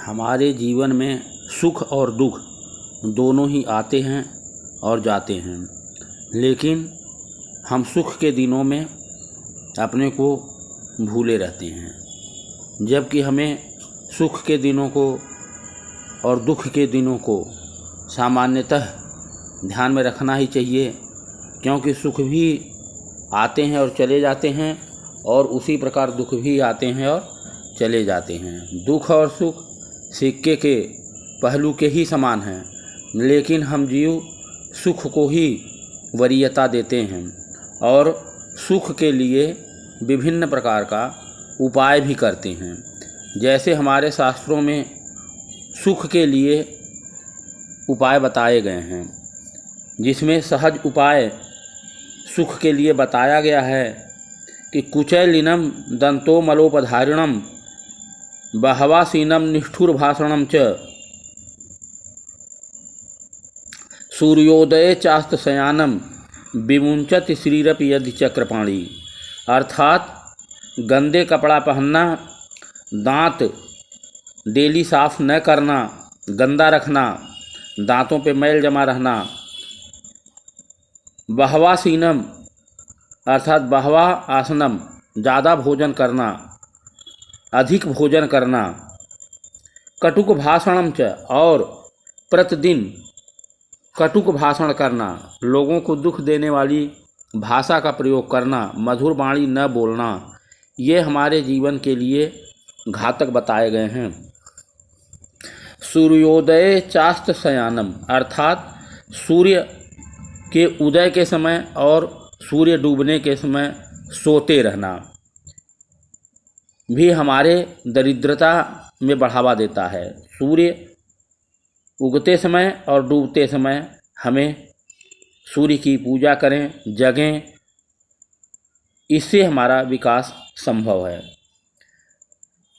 हमारे जीवन में सुख और दुख दोनों ही आते हैं और जाते हैं, लेकिन हम सुख के दिनों में अपने को भूले रहते हैं, जबकि हमें सुख के दिनों को और दुख के दिनों को सामान्यतः ध्यान में रखना ही चाहिए, क्योंकि सुख भी आते हैं और चले जाते हैं और उसी प्रकार दुख भी आते हैं और चले जाते हैं। दुख और सुख सिक्के के पहलू के ही समान हैं, लेकिन हम जीव सुख को ही वरीयता देते हैं और सुख के लिए विभिन्न प्रकार का उपाय भी करते हैं। जैसे हमारे शास्त्रों में सुख के लिए उपाय बताए गए हैं, जिसमें सहज उपाय सुख के लिए बताया गया है कि कुचैलिनम दंतो मलोपधारिणम बहवासीनम निष्ठुर भाषणम च सूर्योदय चास्त शयानम विमुंचत श्रीरपि यदि चक्रपाणी। अर्थात गंदे कपड़ा पहनना, दांत डेली साफ न करना, गंदा रखना, दांतों पे मैल जमा रहना, बहवासीनम अर्थात बहवा आसनम ज़्यादा भोजन करना, अधिक भोजन करना, कटुक भाषणम च और प्रतिदिन कटुक भाषण करना, लोगों को दुख देने वाली भाषा का प्रयोग करना, मधुर वाणी न बोलना, ये हमारे जीवन के लिए घातक बताए गए हैं। सूर्योदय चास्त शयानम अर्थात सूर्य के उदय के समय और सूर्य डूबने के समय सोते रहना भी हमारे दरिद्रता में बढ़ावा देता है। सूर्य उगते समय और डूबते समय हमें सूर्य की पूजा करें, जगें, इससे हमारा विकास संभव है।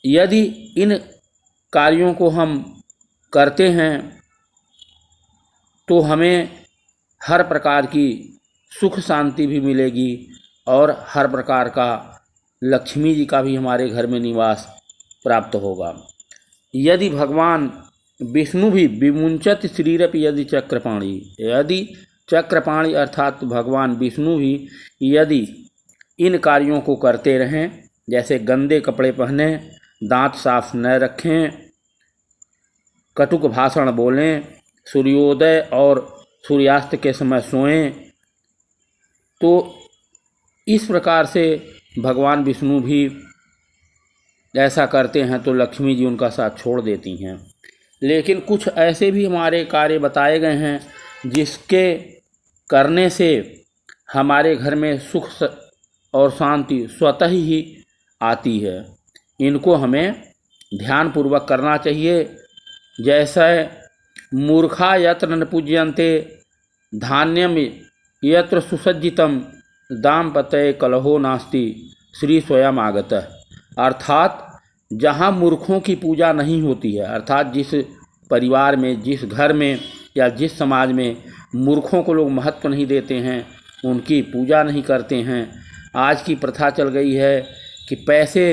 यदि इन कार्यों को हम करते हैं तो हमें हर प्रकार की सुख शांति भी मिलेगी और हर प्रकार का लक्ष्मी जी का भी हमारे घर में निवास प्राप्त होगा। यदि भगवान विष्णु भी विमुंचत श्रीरपि यदि चक्रपाणी, यदि चक्रपाणी अर्थात भगवान विष्णु भी यदि इन कार्यों को करते रहें, जैसे गंदे कपड़े पहने, दांत साफ न रखें, कटुक भाषण बोलें, सूर्योदय और सूर्यास्त के समय सोएं, तो इस प्रकार से भगवान विष्णु भी ऐसा करते हैं तो लक्ष्मी जी उनका साथ छोड़ देती हैं। लेकिन कुछ ऐसे भी हमारे कार्य बताए गए हैं जिसके करने से हमारे घर में सुख और शांति स्वतः ही आती है। इनको हमें ध्यानपूर्वक करना चाहिए। जैसे मूर्खा यत्र न पूज्यन्ते धान्यम यत्र सुसज्जितम दाम्पत्ये कलहो नास्ति श्री स्वयं आगतः। अर्थात जहाँ मूर्खों की पूजा नहीं होती है, अर्थात जिस परिवार में, जिस घर में या जिस समाज में मूर्खों को लोग महत्व नहीं देते हैं, उनकी पूजा नहीं करते हैं। आज की प्रथा चल गई है कि पैसे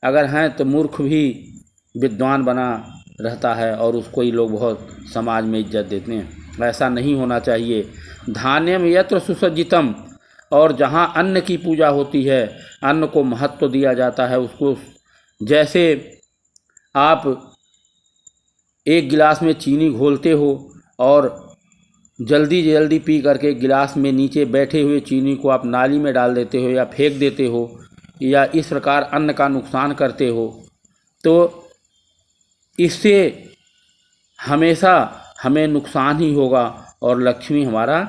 अगर हैं तो मूर्ख भी विद्वान बना रहता है और उसको ही लोग बहुत समाज में इज्जत देते हैं। ऐसा नहीं होना चाहिए। धान्यम यत्र सुसज्जितम, और जहाँ अन्न की पूजा होती है, अन्न को महत्व दिया जाता है। उसको जैसे आप एक गिलास में चीनी घोलते हो और जल्दी जल्दी पी करके गिलास में नीचे बैठे हुए चीनी को आप नाली में डाल देते हो या फेंक देते हो, या इस प्रकार अन्न का नुकसान करते हो, तो इससे हमेशा हमें नुकसान ही होगा और लक्ष्मी हमारा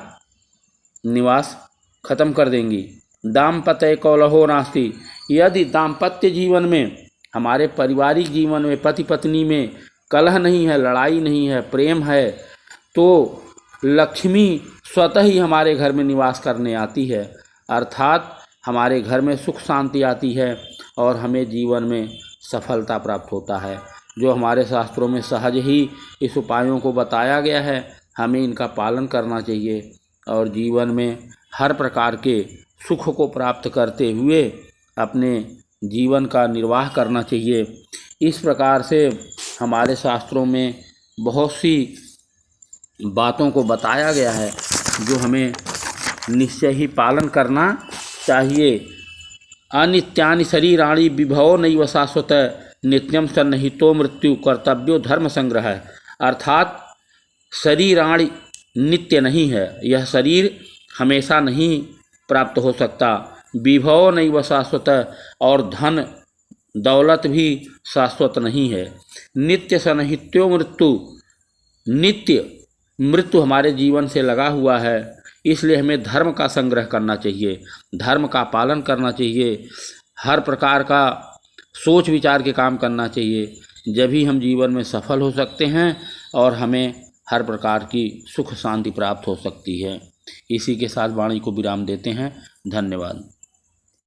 निवास खत्म कर देंगी। दाम्पत्ये कलहो नास्ति, यदि दाम्पत्य जीवन में, हमारे पारिवारिक जीवन में, पति पत्नी में कलह नहीं है, लड़ाई नहीं है, प्रेम है, तो लक्ष्मी स्वतः ही हमारे घर में निवास करने आती है। अर्थात हमारे घर में सुख शांति आती है और हमें जीवन में सफलता प्राप्त होता है। जो हमारे शास्त्रों में सहज ही इस उपायों को बताया गया है, हमें इनका पालन करना चाहिए और जीवन में हर प्रकार के सुख को प्राप्त करते हुए अपने जीवन का निर्वाह करना चाहिए। इस प्रकार से हमारे शास्त्रों में बहुत सी बातों को बताया गया है जो हमें निश्चय ही पालन करना चाहिए। अनित्यानि शरीराणि विभवो नैव शाश्वत नित्यम सन्निहितो मृत्यु कर्तव्यो धर्म संग्रह। अर्थात शरीराणि नित्य नहीं है, यह शरीर हमेशा नहीं प्राप्त हो सकता। विभवो नैव शाश्वत, और धन दौलत भी शाश्वत नहीं है। नित्य सन्निहितो मृत्यु, नित्य मृत्यु हमारे जीवन से लगा हुआ है, इसलिए हमें धर्म का संग्रह करना चाहिए, धर्म का पालन करना चाहिए, हर प्रकार का सोच विचार के काम करना चाहिए। जब ही हम जीवन में सफल हो सकते हैं और हमें हर प्रकार की सुख शांति प्राप्त हो सकती है। इसी के साथ वाणी को विराम देते हैं। धन्यवाद।